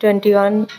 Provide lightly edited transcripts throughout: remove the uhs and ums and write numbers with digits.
21,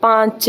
5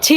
6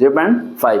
0.5,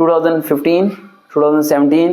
2015, 2017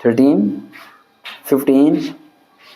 13, 15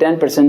10%